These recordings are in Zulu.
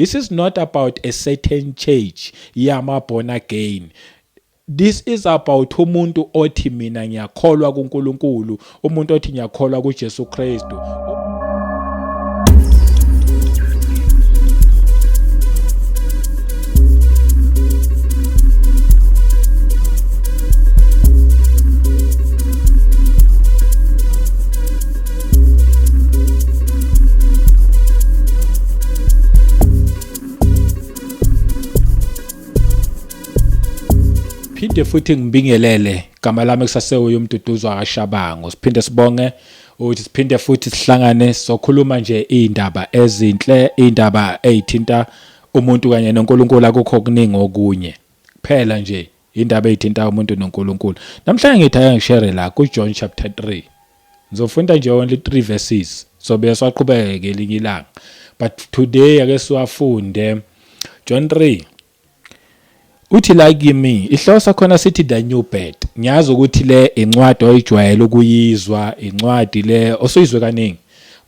This is not about a certain church yama born again. This is about umuntu othi mina ngiyakholwa kuNkulunkulu, umuntu othi ngiyakholwa kuJesu Kristu. Phinde futhi ngibingelele gama lami kusasewe umduduzwa kaShabango. Siphinde sibonge ukuthi siphinde futhi sihlangane sokhuluma nje indaba ezinhle, indaba ezithinta umuntu kanye noNkulunkulu, akukho okuningi okunye. Kuphela nje indaba ezithinta umuntu noNkulunkulu. Namhlanje ngithaya ngishare la ku John chapter 3. Ngizofunda nje only 3 verses. So bese waqhubeka ngelinye ilanga. But today ake siwafunde John 3. Uthi la kimi ihlosa khona sithi the new birth. Ngiyazi ukuthi le incwadi oyijwayele ukuyizwa, incwadi le osuyizwe kaningi.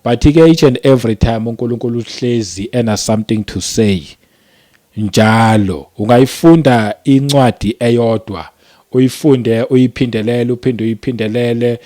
But ke each and every time uNkulunkulu uhlezi ena something to say. Njalo ungayifunda incwadi eyodwa, uyifunde uyiphindelele, uphinde uyiphindelele.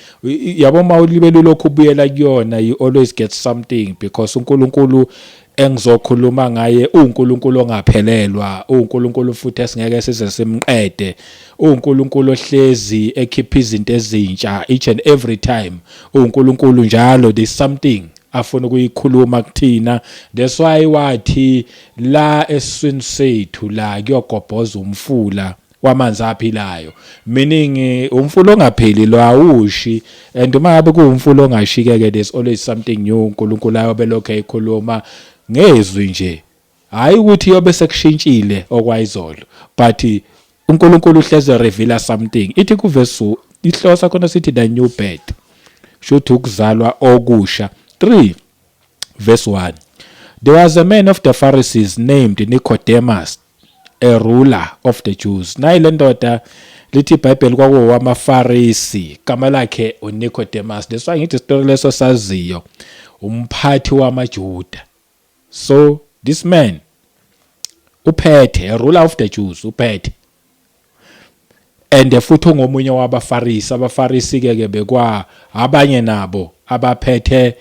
Yabo mawulibele lokhu ubuyela kuyona, you always get something, because uNkulunkulu engizokhuluma ngaye uNkulunkulu ongaphelelwa, uNkulunkulu futhi esingeke size simqede, uNkulunkulu ohlezi ekhipha izinto ezintsha each and every time. uNkulunkulu njalo there's something afuna ukuyikhuluma kuthina. That's why wathi la eswini sethu la kuyogobhoza umfula wamanzi aphilayo, meaning umfula ongapheli lo awushi, and uma ngabe kuumfula ongashikeke there's always something new uNkulunkulu ayobe lokho ekhuluma ngezwi nje, hayi ukuthi yobe sekushintshile okwayizolo, but uNkulunkulu uhleze reveal something. Ithi ku verse ihlosa khona sithi the new birth, shothi ukuzalwa okusha. 3 verse 1. There was a man of the Pharisees named Nicodemus, a ruler of the Jews. Nayi le ndoda lithi iBhayibheli kwakuwo wamaFarisi, gama lakhe uNicodemus. That's why ngithi isitori leso saziyo, umphathi wamaJuda. So this man uphethe, a ruler of the Jews, uphethe, and futhi ngomunye wabaFarisi. AbaFarisi ke bekwa abanye nabo abaphethe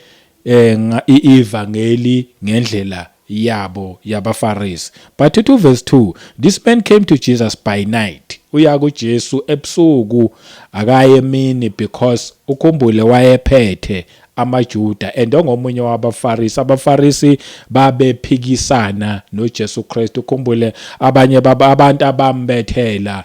ivangeli ngendlela yabo yabaFarisi. But 2 verse 2, this man came to Jesus by night. Uya kuJesu ebusuku akaye emini, because ukhumbule wayephethe amaJuda and ongomunye wabaFarisi. AbaFarisi babephikisana noJesu Kristu. Ukhumbule abanye abantu abambethela,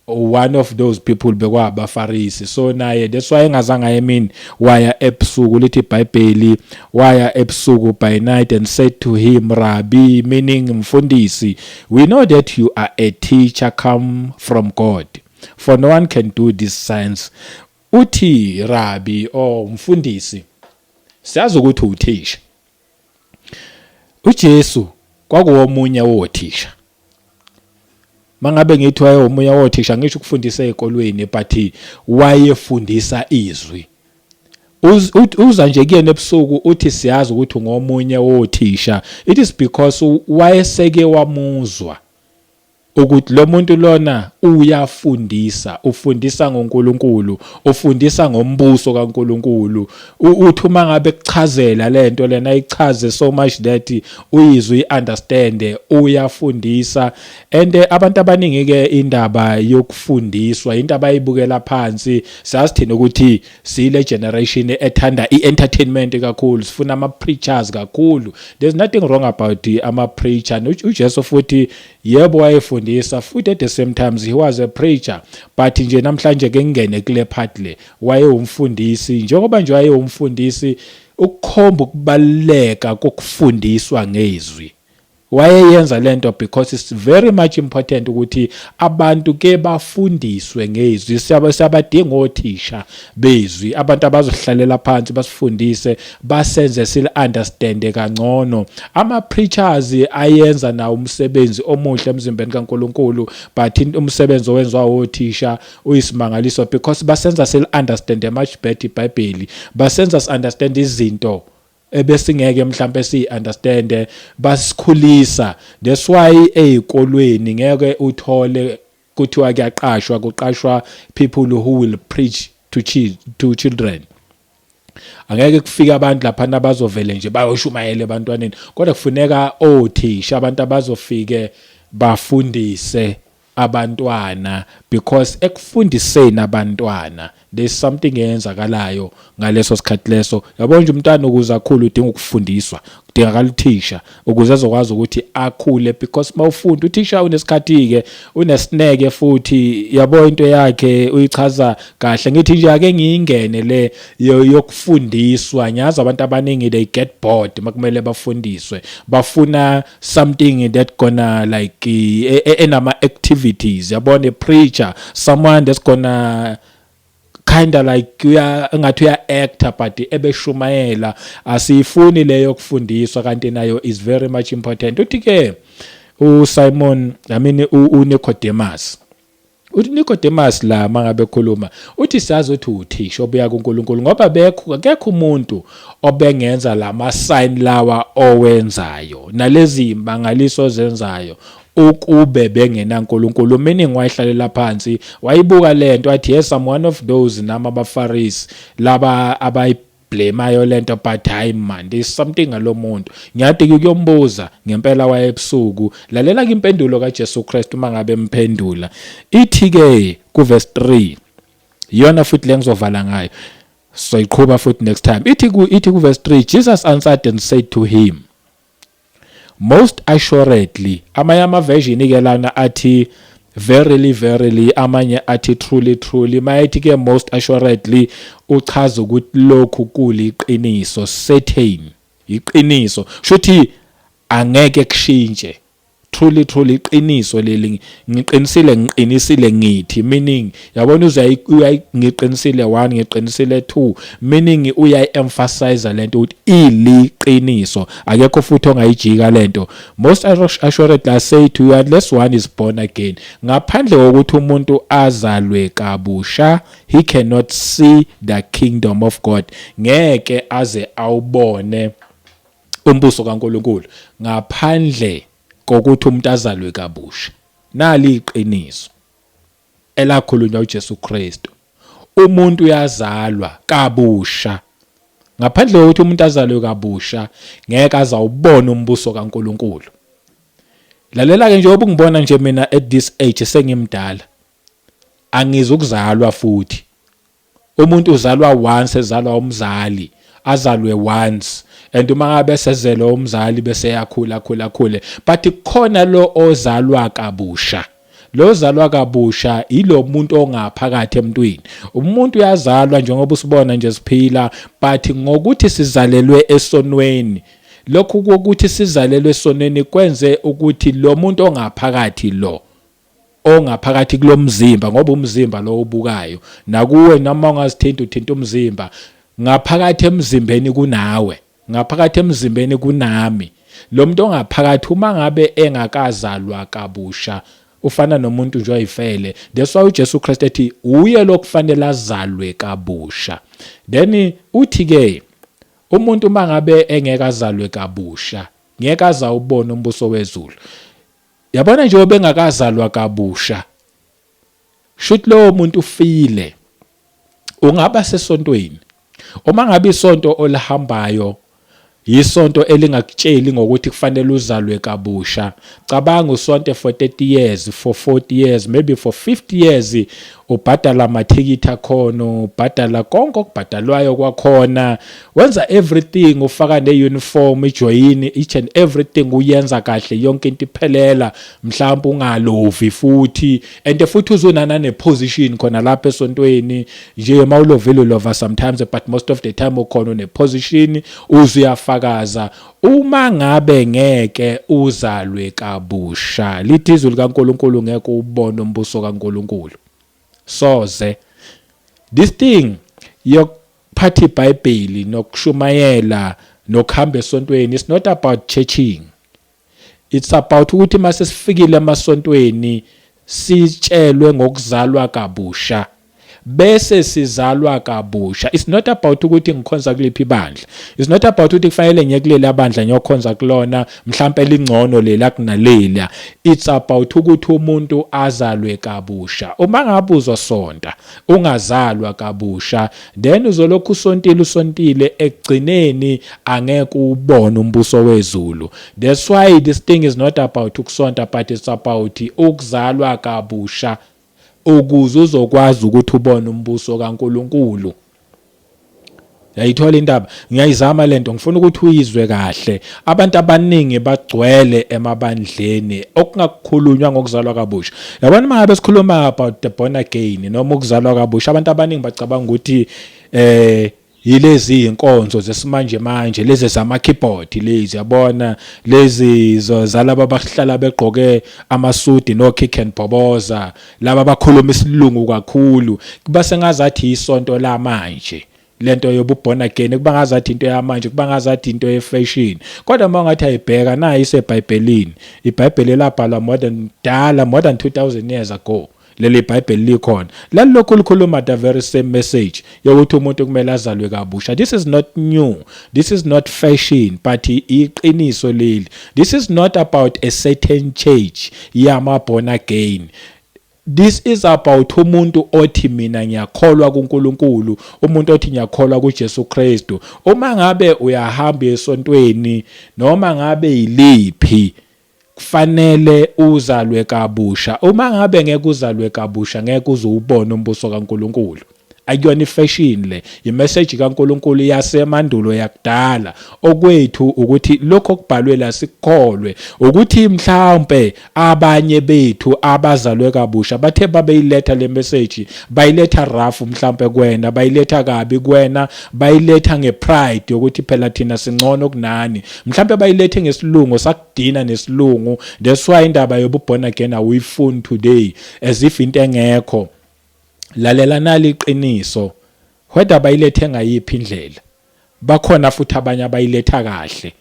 one of those people bekwa abaFarisi. So naye that's why engazange emini, waya ebusuku. Lithi iBhayibheli waya ebusuku by night and said to him, Rabbi, meaning mfundisi, we know that you are a teacher come from God, for no one can do these signs. Uthi Rabbi mfundisi, siyazi ukuthi uthisha. uJesu kwakuwomunye wothisha. Mangabe ngithi wayewomunye wothisha, ngisho ukufundisa ezikolweni, but wayefundisa izwi. Uza nje kuyena ebusuku uthi siyazi ukuthi ngomunye wothisha. It is because wayeseke wamuzwa ukuthi lo muntu lona uyafundisa, ufundisa ngoNkulunkulu, ufundisa ngombuso kaNkulunkulu. Uthi uma ngabe kuchazela lento lena ayichaze so much that uyizwe understand, uyafundisa. And abantu abaningi ke indaba yokufundiswa indaba ayibukela phansi. Sasithina ukuthi sile generation ethanda ientertainment kakhulu, sifuna ama preachers kakhulu. There's nothing wrong about ama preacher. uJesu futhi yebo wayefundisa, futhi at the same time he was a preacher, but nje namhlanje ke ngene kule part le waye umfundisi. Njengoba nje waye umfundisi, ukukhomba ukubaleka kokufundiswa ngezwi. Wayeyenza lento because it's very much important ukuthi abantu ke bafundiswe ngezwi. Siyabadinga othisha bezwi, abantu abazohlalela phansi basifundise, basenze sil understand kangcono. Ama preachers ayenza na umsebenzi omuhle emzimbeni kaNkulunkulu, but umsebenzi owenziwa othisha uyisimangaliso, because basenza sil understand much better iBhayibheli, basenza us understand izinto ebesingeke mhlambe si understand basikhulisa. That's why ezikolweni ngeke uthole kuthiwa kuqashwa people who will preach to children. Angeke kufika abantu lapha nabazovele nje bayoshumayela ebantwaneni, kodwa kufuneka othisha abantu abazofike bafundise abantwana, because ekufundiseni abantwana there's something eyenzakalayo ngaleso sikhathi leso. Yabona nje umntwana ukuze akhule udinga ukufundiswa, udingakala uthisha ukuze azokwazi ukuthi akhule, because mawufunda uthisha unesikhathi ke unesineke futhi yabo into yakhe uyichaza kahle. Ngithi nje ake ngiyingene le yokufundiswa, nyazi abantu abaningi they get bored makumele bafundiswe, bafuna something that gonna like enama activities. Yabona a preacher, someone that's gonna kind of like ngathi uya actor but ebeshumayela. Asifuni leyo kufundiswa, kanti nayo is very much important. Uthi ke uSimon uNicodemus, uthi Nicodemus la mangabe khuluma uthi sazi uthi uthisha obuya kuNkulunkulu, ngoba akekho umuntu obengenza lama sign lawa owenzayo nalezi imbangaliso zenzayo ukube bengena uNkulunkulu. Meaning wayihlalela phansi wayibuka lento athi yes, I'm one of those nama abaFarisi laba abayiblemayo lento, but hayi man, there's something ngalo muntu. Ngiyathi kuyombuza ngempela wayebusuku, lalela impendulo kaJesu Kristu mangabe emphendula. Ithi ke ku verse 3 yona futhi lengizovala ngayo, so iqhubha futhi next time. Ithi ku verse 3, Jesus answered and said to him, most assuredly. Amanye version ke lana athi verily verily, amanye athi truly truly. Mayithi ke most assuredly uchaza ukuthi lokhu kuliqiniso, certain iqiniso, shuthi angeke kushintshe. Truly truly iqiniso leli ngiqinisile ngithi, meaning yabona ngiqinisile 1 ngiqinisile 2, meaning uyayi-emphasize lento ukuthi iliqiniso, akekho futhi ongayijika lento. Most assuredly I say to you, unless one is born again, ngaphandle kokuthi umuntu azalwe kabusha, he cannot see the kingdom of God. Ngeke aze awubone umbuso kaNkulunkulu ngaphandle kokuthi umuntu azalwe kabusha. Nali iqiniso elakhulunywa uJesu Kristu, umuntu uyazalwa kabusha. Ngaphandle kokuthi umuntu azalwe kabusha ngeke azawubona umbuso kaNkulunkulu. Lalela ke njengoba ngibona nje mina at this age sengimdala, angizukuzalwa futhi. Umuntu uzalwa once, ezalwa umzali, azalwe once, and uma ngabe sezelwe umzali bese yakhula khule, but khona lo ozalwa kabusha. Lo ozalwa kabusha ilo muntu ongaphakathi emntwini. Umuntu uyazalwa njengoba usibona nje siphila, but ngokuthi sizalelwe esonweni, lokhu kokuthi sizalelwe esonweni kwenze ukuthi lo muntu ongaphakathi kulo mzimba, ngoba umzimba lo ubukayo nakuwe noma ungazithinta uthinta umzimba, ngaphakathi emzimbeni kunawe, ngaphakathi emzimbeni kunami. Lo muntu ongaphakathi uma ngabe engakazalwa kabusha ufana nomuntu nje oyifele. That's why uJesu Kristu ethi uye lokufanele azalwe kabusha. Then uthi ke umuntu mangabe engeke azalwe kabusha ngeke azawubona umbuso wezulu. Yabona nje obengakazalwa kabusha, shuthi lo muntu ufile. Ungaba sesontweni, uma ngabe isonto olihambayo yisonto elingakutsheli ngokuthi kufanele uzalwe kabusha, cabanga usonto for 30 years, for 40 years, maybe for 50 years ubhadala amathikiti akhona, ubhadala konke okubhadalwayo kwakhona, wenza everything, ufaka ne-uniform, ijoyini, each and everything uyenza kahle, yonke into iphelela, mhlawumbe ungalovi futhi, and futhi uzunana ne-position khona lapha esontweni. Nje mawulovile ulova sometimes, but most of the time ukhona ne-position, uzuyafakaza. Uma ngabe ngeke uzalwe kabusha, lithi izwi likaNkulunkulu ngeke ubone umbuso kaNkulunkulu. Soze this thing yokuphatha iBhayibheli nokushumayela nokuhamba esontweni, it's not about churching, it's about ukuthi masesifikile emasontweni sitshelwe ngokuzalwa kabusha. bese sizalwa kabusha. It's not about ukuthi ngikhonza kuliphi ibandla, it's not about ukuthi kufanele ngiye kuleli abandla ngiyokhonza kulona mhlambe lingcono lela kunalela. It's about ukuthi umuntu azalwe kabusha. Uma ngabe uzosonta ungazalwa kabusha, then uzolokhu usontile ekugcineni angeke ubone umbuso wezulu. That's why this thing is not about ukusonta, but it's about ukuzalwa kabusha ukuze uzokwazi ukuthi ubone umbuso kaNkulunkulu. Yayithola indaba, ngiyayizama lento, ngifuna ukuthi uyizwe kahle. Abantu abaningi bagcwele emabandleni okungakukhulunywa ngokuzalwa kabusha. Yabona mangabe sikhuluma about the born again noma ukuzalwa kabusha, abantu abaningi bacabanga ukuthi yilezi inkonzo zesimanje manje, lezi zama keyboard lezi, yabona lezi zalaba abahlala begqoke amasudi no kick and boboza, laba abakhuluma isilungu kakhulu. Kuba sengazathi isonto la manje, lento yobuborn again kuba ngazathi into yamanje, kuba ngazathi into ye-fashion. Kodwa uma ngathi ayibheka nayo iseBhayibhelini, iBhayibheli labhalwa more than 2000 years ago. Leli iBhayibheli likhona lalokhu likhuluma the very same message yokuthi umuntu kumele azalwe kabusha. This is not new, this is not fashion, but iqiniso leli. This is not about a certain church yama born again. This is about umuntu othi mina ngiyakholwa kuNkulunkulu, umuntu othi ngiyakholwa kuJesu Kristu. Uma ngabe uyahamba esontweni noma ngabe yiliphi, kufanele uzalwe kabusha. Uma ngabe ngeke uzalwe kabusha, ngeke uzubone umbuso kaNkulunkulu. Akuyona ifashion le, imessage kaNkulunkulu yasemandulo yakudala. Okwethu ukuthi lokho kubhalwe la sikholwe, ukuthi mhlawumbe abanye bethu abazalwe kabusha bathe babeyiletha le message, bayiletha rough mhlawumbe kuwena, bayiletha kabi kuwena, bayiletha ngepride yokuthi phela thina singcono kunani, mhlawumbe bayilethe ngesilungu sakudina nesilungu. That's why indaba yobuborn again awuyifuni today as if into engekho. Lalela nali iqiniso, whether bayilethe ngayiphi indlela, bakhona futhi abanye abayiletha kahle.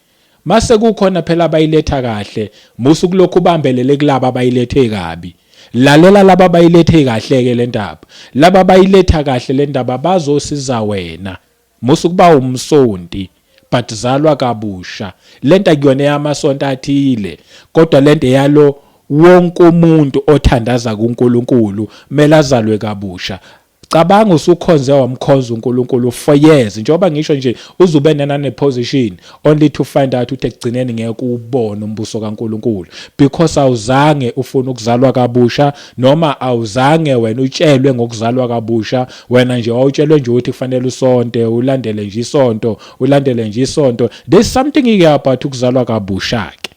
Mase kukhona phela abayiletha kahle, musu kulokhu ubambelele kulabo abayilethe kabi. Lalela laba abayilethe kahle ke le ndaba, laba abayiletha kahle le ndaba bazosiza wena. Musu kuba umsonti but zalwa kabusha. Lento akuyona yamasonto athile, kodwa lento yalo wonke umuntu othandaza kuNkulunkulu mele azalwe kabusha. Cabanga usukhonze wamkhonza uNkulunkulu for years, njengoba ngisho nje uzube nene position only to find out ukuthi ekugcineni ngeke ubone umbuso kaNkulunkulu because awuzange ufuna ukuzalwa kabusha, noma awuzange wena utshelwe ngokuzalwa kabusha. Wena nje wawutshelwe nje ukuthi kufanele usonte, ulandele nje isonto, ulandele nje isonto. There's something about ukuzalwa kabusha ke.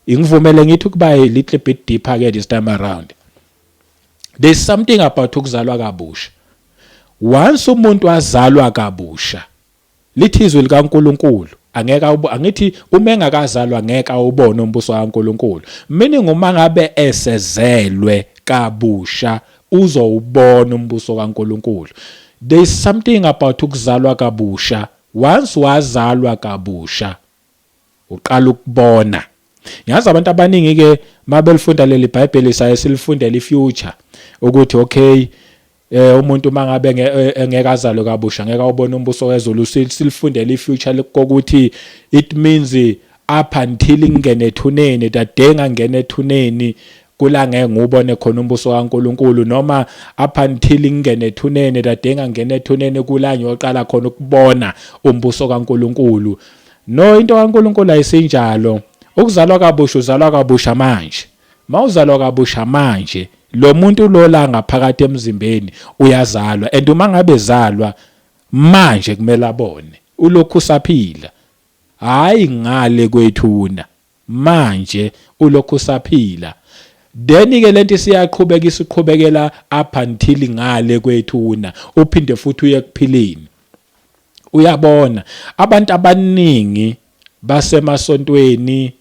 Ingivumele ngithi kuba a little bit deeper ke this time around. There's something about ukuzalwa kabusha. Once umuntu azalwa kabusha, lithi izwi likaNkulunkulu angeke angithi uma engakazalwa ngeke awubone umbuso kaNkulunkulu. Meaning uma ngabe esezelwe kabusha uzowubona umbuso kaNkulunkulu. There's something about ukuzalwa kabusha. Once wazalwa kabusha uqala ukubona. Ngiyazi abantu abaningi ke mabelifunda leli Bible saye silifundela ifuture ukuthi okay umuntu mangabe engeke azalwe kabusha ngeke awubone umbuso wezulu, silifundela ifuture lokuthi it means up until ingene ethuneni, dadenga ngene ethuneni kula ngeke ngubone khona umbuso kaNkulunkulu, noma up until ingene ethuneni, dadenga ngene ethuneni kula ngiyoqala khona ukubona umbuso kaNkulunkulu. No, into kaNkulunkulu ayisinjalo. Ukuzalwa kabusha uzalwa kabusha manje. Mawuzalwa kabusha manje, lo muntu lo la ngaphakathi emzimbeni uyazalwa, and uma ngabe ezalwa manje kumele abone ulokhu usaphila, hayi ngale kwethuna, manje ulokhu usaphila. Then ke lento siyaqhubeka isiqhubekela up until ngale kwethuna, uphinde futhi uye kuphilini. Uyabona abantu abaningi basemasontweni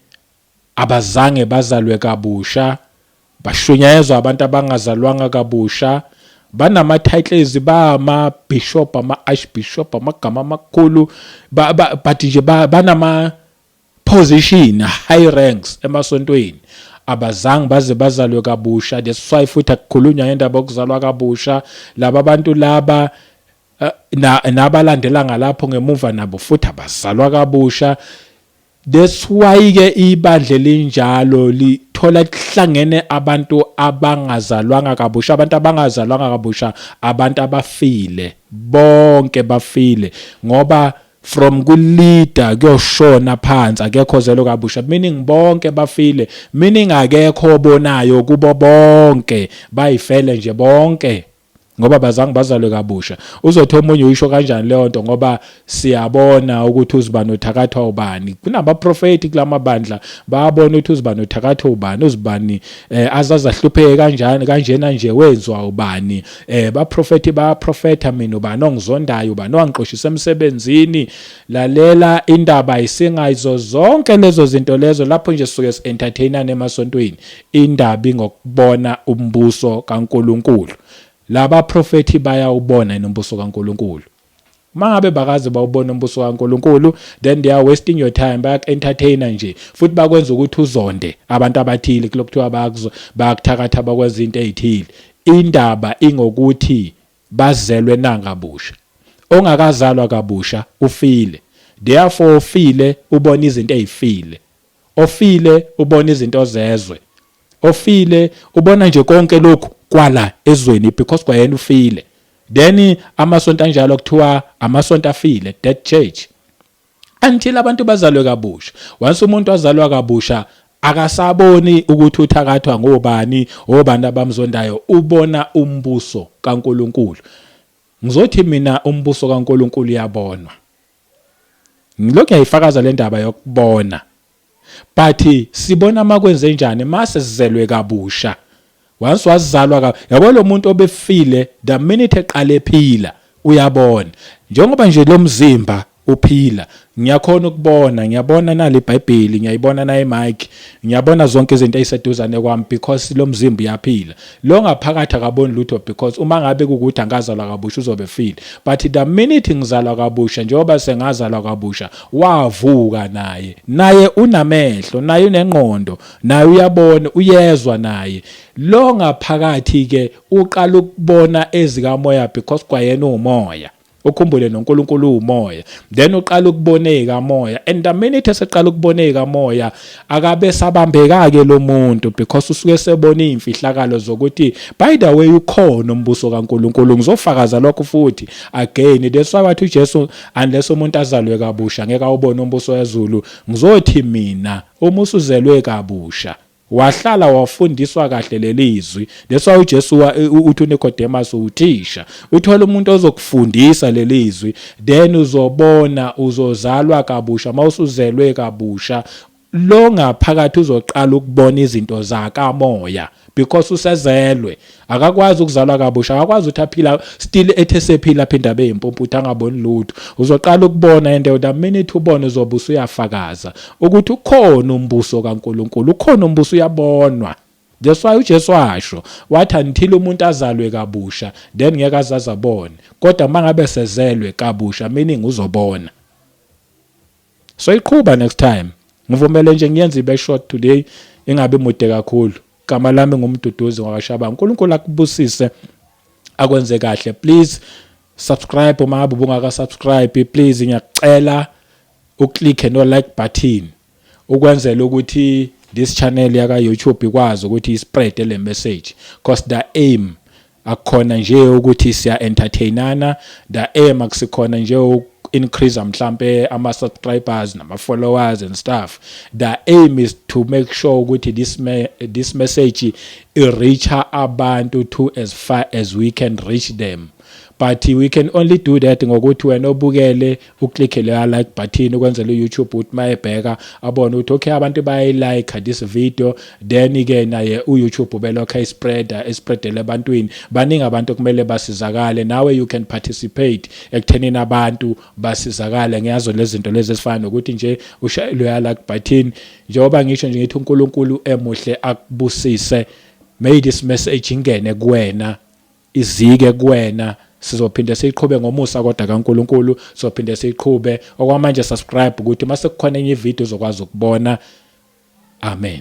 abazange bazalwe kabusha, bashunyayezwa abantu abangazalwanga kabusha, banama titles bama bishop, ama archbishop, amagama amakhulu, but nje banama position, high ranks emasontweni. abazange baze bazalwe kabusha. That's why futhi akukhulunywa ngendaba yokuzalwa kabusha. Laba bantu laba nabalandela ngalapho ngemuva nabo futhi abazalwa kabusha. That's why ke ibandle linjalo lithola kuhlangene abantu abangazalwanga kabusha, abantu abangazalwanga kabusha, abantu abafile, bonke bafile, ngoba from kuleader kuyoshona phansi akekho zelwe kabusha, meaning bonke bafile, meaning akekho obonayo kubo bonke, bayifele nje bonke ngoba bazange bazalwe kabusha. Uzothi omunye uyisho kanjani leyo nto ngoba siyabona ukuthi uzibani uthakathwa ubani. Kunabaprofeti kulamabandla bayabona ukuthi uzibani uthakathwa ubani, uzibani azazahlupheke kanjani kanjena nje wenziwa ubani. Baprofeti bayaprofeta mina ubani ongizondayo, ubani ongixoshisa emsebenzini. Lalela indaba ayisingayizo zonke lezo zinto lezo, lapho nje suke si-entertainane emasontweni. Indaba ingokubona umbuso kaNkulunkulu. Laba profeti bayawubona inombuso kaNkulunkulu. Mangabe bakaze bawubona umbuso kaNkulunkulu, then they are wasting your time, bayak-entertaina nje, futhi bakwenza ukuthi uzonde abantu abathile kulokuthiwa bayakuthakatha bakwenza into ezithile. Indaba ingokuthi bazelwe nangabusha. Ongakazalwa kabusha ufile, therefore ufile ubona izinto ezifile, ofile ubona izinto zezwe, ofile ubona nje konke lokhu kwala ezweni because kwayena ufile. Then amasonto anjalo kuthiwa amasonto afile, dead church, until abantu bazalwe kabusha. Once umuntu azalwa kabusha akasaboni ukuthi uthakathwa ngobani, obani abamzondayo, ubona umbuso kaNkulunkulu. Ngizothi mina umbuso kaNkulunkulu uyabonwa. Ngilokhu ngiyifakaza le ndaba yokubona, but sibona makwenze njani mase sizelwe kabusha. Once wazalwa yabo lo muntu obefile, the minute eqale ephila uyabona. Njengoba nje lo mzimba uphila, ngiyakhona ukubona, ngiyabona nali iBhayibheli, ngiyayibona na imic, ngiyabona zonke izinto eziseduzane kwami because lo mzimba uyaphila. Lo ngaphakathi akaboni lutho because uma ngabe ukuthi angazalwa kabusha uzobe file. But the minute ngizalwa kabusha, njengoba sengazalwa kabusha, wavuka naye unamehlo, naye unengqondo, naye uyabona, uyezwa naye. Lo ngaphakathi ke uqala ukubona ezikamoya because kwayena umoya. Ukhumbule noNkulunkulu umoya, then uqala ukuboneka moya, and the minute eseqala ukuboneka moya akabe sabambeka ke lo muntu because usuke sebona imfihlakalo zokuthi by the way ukhona umbuso kaNkulunkulu. Ngizofakaza lokho futhi again, that's why wathi uJesu unless umuntu azalwe kabusha ngeke awubone umbuso wezulu. Ngizothi mina uma usuzelwe kabusha wahlala wafundiswa kahle lelizwi, leswa uJesu uthi uNicodemus uthisha, uthola umuntu ozokufundisa lelizwi, then uzobona, uzozalwa kabusha. Mawusuzelwe kabusha, lo ngaphakathi uzoqala ukubona izinto zakamoya because usezelwe. Akakwazi ukuzalwa kabusha, akakwazi ukuthi aphila still ethesephila phinda beyimpompo uthi angaboni lutho. Uzoqala ukubona, and the minute ubona uzobe usuyafakaza ukuthi ukhona umbuso kaNkulunkulu, ukhona umbuso uyabonwa. That's why uJesu washo wathi until umuntu azalwe kabusha then ngeke azazabone, kodwa mangabe sezelwe kabusha meaning uzobona. So iqhuba next time. Ngivumele nje ngiyenze ibe short today, ingabe mude kakhulu. Igama lami ngumduduzi wakwaShabanga. uNkulunkulu akubusise, akwenze kahle. Please subscribe uma ngabe ungaka subscribe. Please ngiyacela uklik no like button ukwenzela ukuthi this channel yaka YouTube ikwazi ukuthi ispread le message, because the aim akukhona nje ukuthi siya entertainana, the aim akusikhona nje increase mhlambe ama subscribers nama followers and stuff. The aim is to make sure ukuthi this message reach abantu to as far as we can reach them. But we can only do that ngokuthi wena obukele uklik le like button ukwenzela uYouTube uthi mayebheka abone ukuthi okay abantu bayilike this video, then again naye uYouTube ubelokha ispreadele ebantwini. Baningi abantu kumele basizakale, nawe you can participate ekuthenini abantu basizakale. Ngiyazo lezi zinto lezi ezifana nokuthi nje ushayele like button. Njengoba ngisho nje ngithi uNkulunkulu emuhle akubusise, may this message ingene kuwena, izike kuwena. Sizophinde siqhube ngomusa kodwa kaNkulunkulu, sizophinde siqhube okwamanje. Subscribe ukuthi mase kukhona enye ivideo uzokwazi ukubona. Amen.